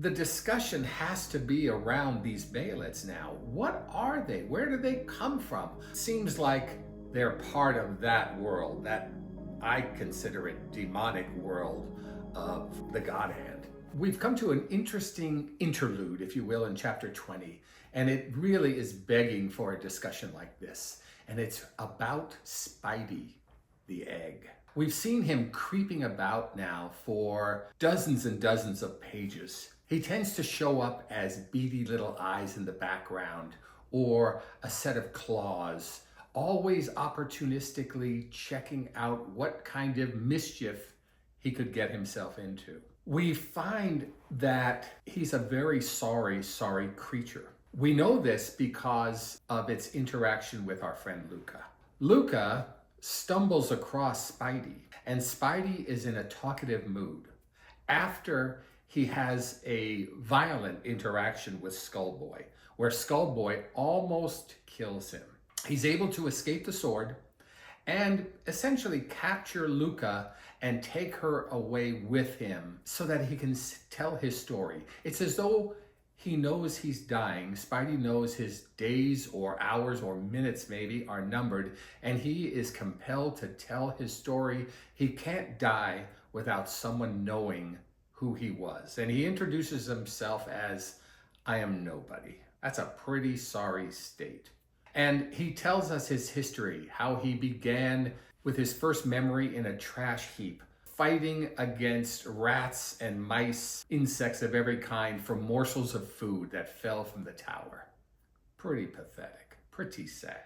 The discussion has to be around these Behelits now. What are they? Where do they come from? Seems like they're part of that world, that I consider it demonic world of the God Hand. We've come to an interesting interlude, if you will, in chapter 20, and it really is begging for a discussion like this. And it's about Spidey, the egg. We've seen him creeping about now for dozens and dozens of pages. He tends to show up as beady little eyes in the background or a set of claws, always opportunistically checking out what kind of mischief he could get himself into. We find that he's a very sorry creature. We know this because of its interaction with our friend Luca. Luca stumbles across Spidey, and Spidey is in a talkative mood after he has a violent interaction with Skullboy, where Skullboy almost kills him. He's able to escape the sword and essentially capture Luca and take her away with him so that he can tell his story. It's as though he knows he's dying. Spidey knows his days or hours or minutes maybe are numbered, and he is compelled to tell his story. He can't die without someone knowing who he was. And he introduces himself as, I am nobody. That's a pretty sorry state. And he tells us his history, how he began with his first memory in a trash heap, fighting against rats and mice, insects of every kind for morsels of food that fell from the tower. Pretty pathetic, pretty sad.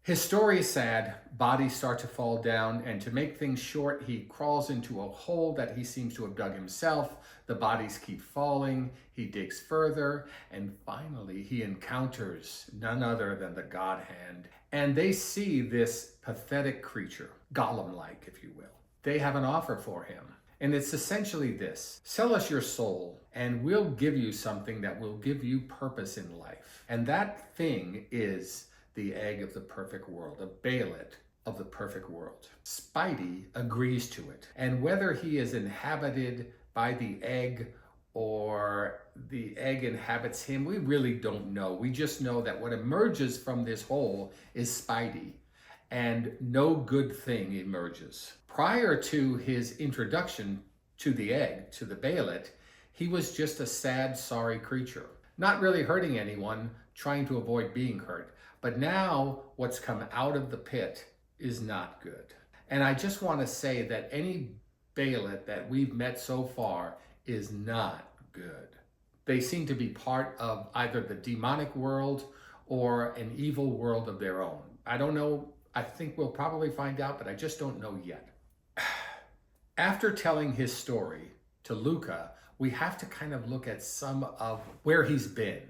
His story is sad, bodies start to fall down, and to make things short, he crawls into a hole that he seems to have dug himself. The bodies keep falling, he digs further, and finally he encounters none other than the God Hand. And they see this pathetic creature, golem-like, if you will. They have an offer for him. And it's essentially this: sell us your soul and we'll give you something that will give you purpose in life. And that thing is the egg of the perfect world, a Behelit of the perfect world. Spidey agrees to it. And whether he is inhabited by the egg or the egg inhabits him, we really don't know. We just know that what emerges from this hole is Spidey, and no good thing emerges. Prior to his introduction to the egg, to the Behelit, he was just a sad, sorry creature, not really hurting anyone, trying to avoid being hurt. But now what's come out of the pit is not good. And I just want to say that any Behelit that we've met so far is not good. They seem to be part of either the demonic world or an evil world of their own. I don't know. I think we'll probably find out, but I just don't know yet. After telling his story to Luca, we have to kind of look at some of where he's been.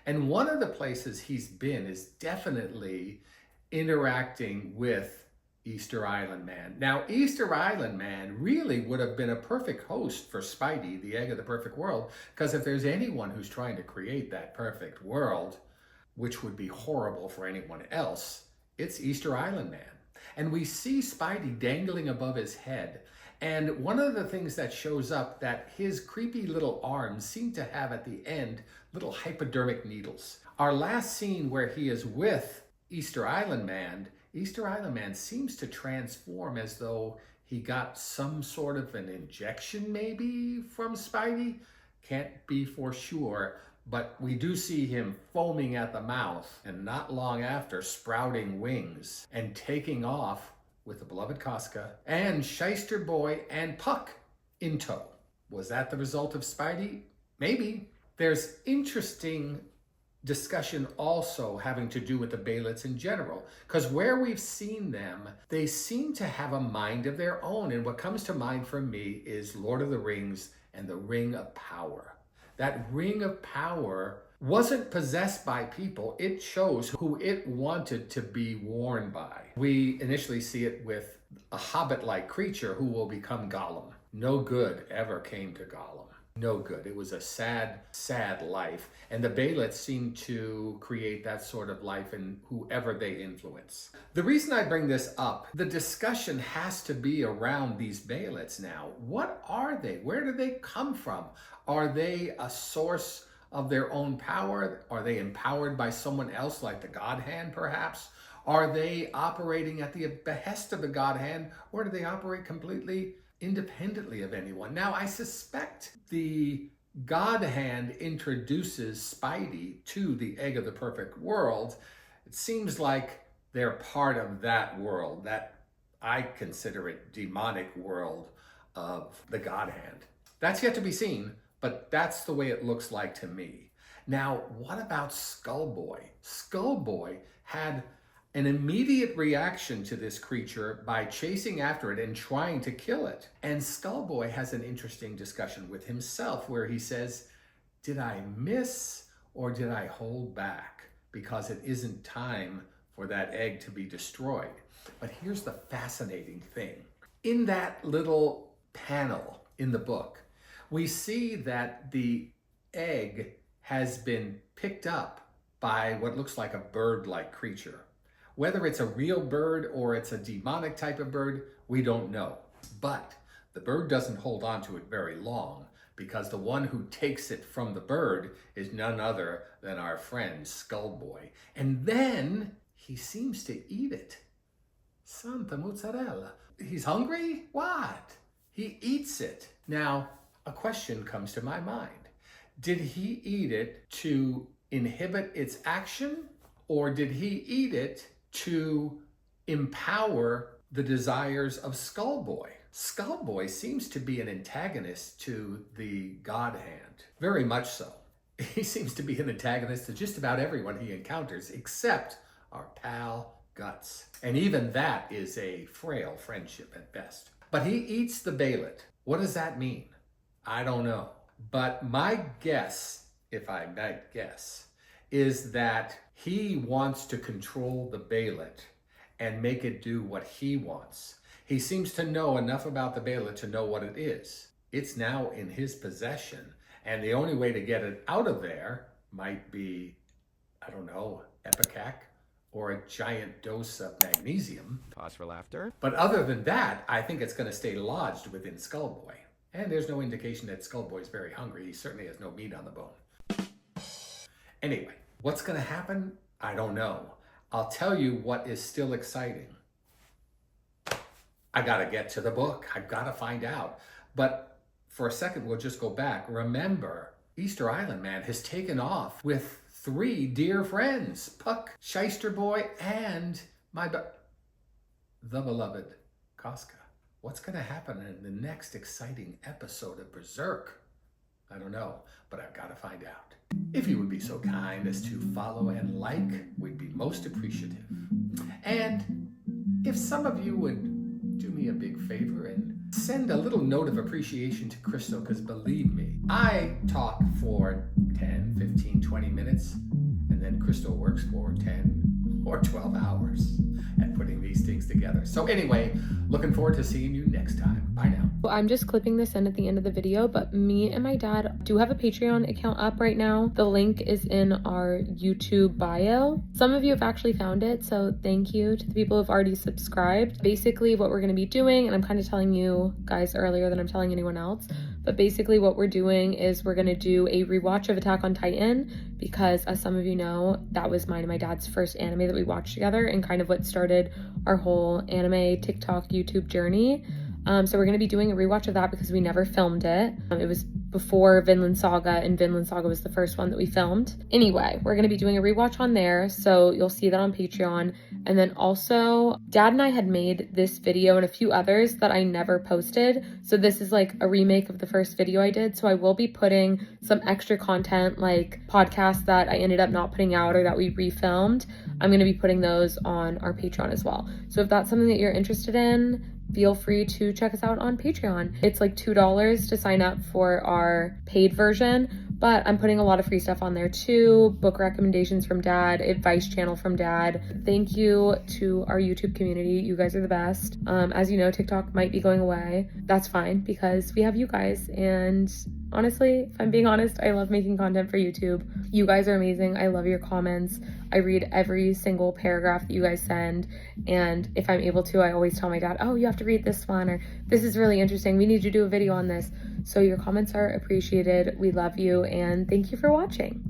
And one of the places he's been is definitely interacting with Easter Island Man. Now, Easter Island Man really would have been a perfect host for Spidey, the egg of the perfect world, because if there's anyone who's trying to create that perfect world, which would be horrible for anyone else, it's Easter Island Man. And we see Spidey dangling above his head. And one of the things that shows up, that his creepy little arms seem to have at the end little hypodermic needles. Our last scene where he is with Easter Island Man seems to transform as though he got some sort of an injection maybe from Spidey. Can't be for sure, but we do see him foaming at the mouth and not long after sprouting wings and taking off with the beloved Casca and Shyster Boy and Puck in tow. Was that the result of Spidey? Maybe. There's interesting discussion also having to do with the Behelits in general, because where we've seen them, they seem to have a mind of their own. And what comes to mind for me is Lord of the Rings and the Ring of Power. That Ring of Power wasn't possessed by people. It chose who it wanted to be worn by. We initially see it with a hobbit-like creature who will become Gollum. No good ever came to Gollum. no good. It was a sad, sad life. And the Behelits seem to create that sort of life in whoever they influence. The reason I bring this up, the discussion has to be around these Behelits now. What are they? Where do they come from? Are they a source of their own power? Are they empowered by someone else like the God Hand, perhaps? Are they operating at the behest of the God Hand, or do they operate completely independently of anyone? Now, I suspect the God Hand introduces Spidey to the egg of the perfect world. It seems like they're part of that world, that I consider it demonic world of the God Hand. That's yet to be seen, but that's the way it looks like to me. Now, what about Skullboy? Skullboy had an immediate reaction to this creature by chasing after it and trying to kill it. And Skullboy has an interesting discussion with himself where he says, did I miss or did I hold back? Because it isn't time for that egg to be destroyed. But here's the fascinating thing. In that little panel in the book, we see that the egg has been picked up by what looks like a bird-like creature. Whether it's a real bird or it's a demonic type of bird, we don't know. But the bird doesn't hold on to it very long, because the one who takes it from the bird is none other than our friend Skullboy. And then he seems to eat it. Santa mozzarella. He's hungry? What? He eats it. Now, a question comes to my mind. Did he eat it to inhibit its action, or did he eat it to empower the desires of Skullboy? Skullboy seems to be an antagonist to the God Hand, very much so. He seems to be an antagonist to just about everyone he encounters, except our pal Guts. And even that is a frail friendship at best. But he eats the Behelit. What does that mean? I don't know. But my guess, if I might guess, is that he wants to control the Behelit and make it do what he wants. He seems to know enough about the Behelit to know what it is. It's now in his possession, and the only way to get it out of there might be, I don't know, Ipecac or a giant dose of magnesium. Pause for laughter. But other than that, I think it's going to stay lodged within Skullboy. And there's no indication that Skullboy is very hungry. He certainly has no meat on the bone. Anyway, what's going to happen? I don't know. I'll tell you what is still exciting. I got to get to the book. I've got to find out. But for a second, we'll just go back. Remember, Easter Island Man has taken off with 3 dear friends, Puck, Shyster Boy, and the beloved Casca. What's going to happen in the next exciting episode of Berserk? I don't know, but I've got to find out. If you would be so kind as to follow and like, we'd be most appreciative. And if some of you would do me a big favor and send a little note of appreciation to Crystal, because believe me, I talk for 10, 15, 20 minutes, and then Crystal works for 10 or 12 hours at putting these things together. So anyway, looking forward to seeing you next time. Bye now. Well, I'm just clipping this in at the end of the video, but me and my dad do have a Patreon account up right now. The link is in our YouTube bio. Some of you have actually found it, so thank you to the people who've already subscribed. Basically what we're going to be doing, and I'm kind of telling you guys earlier than I'm telling anyone else, but basically what we're doing is we're going to do a rewatch of Attack on Titan, because as some of you know, that was mine and my dad's first anime that we watched together and kind of what started our whole anime, TikTok, YouTube journey. So we're going to be doing a rewatch of that because we never filmed it. It was before Vinland Saga, and Vinland Saga was the first one that we filmed. Anyway, we're going to be doing a rewatch on there, so you'll see that on Patreon. And then also, Dad and I had made this video and a few others that I never posted. So this is like a remake of the first video I did. So I will be putting some extra content, like podcasts that I ended up not putting out or that we refilmed. I'm going to be putting those on our Patreon as well. So if that's something that you're interested in, feel free to check us out on Patreon. It's like $2 to sign up for our paid version, but I'm putting a lot of free stuff on there too. Book recommendations from Dad, advice channel from Dad. Thank you to our YouTube community. You guys are the best. As you know, TikTok might be going away. That's fine because we have you guys, and honestly, if I'm being honest, I love making content for YouTube. You guys are amazing. I love your comments. I read every single paragraph that you guys send. And if I'm able to, I always tell my dad, oh, you have to read this one, or this is really interesting. We need you to do a video on this. So your comments are appreciated. We love you, and thank you for watching.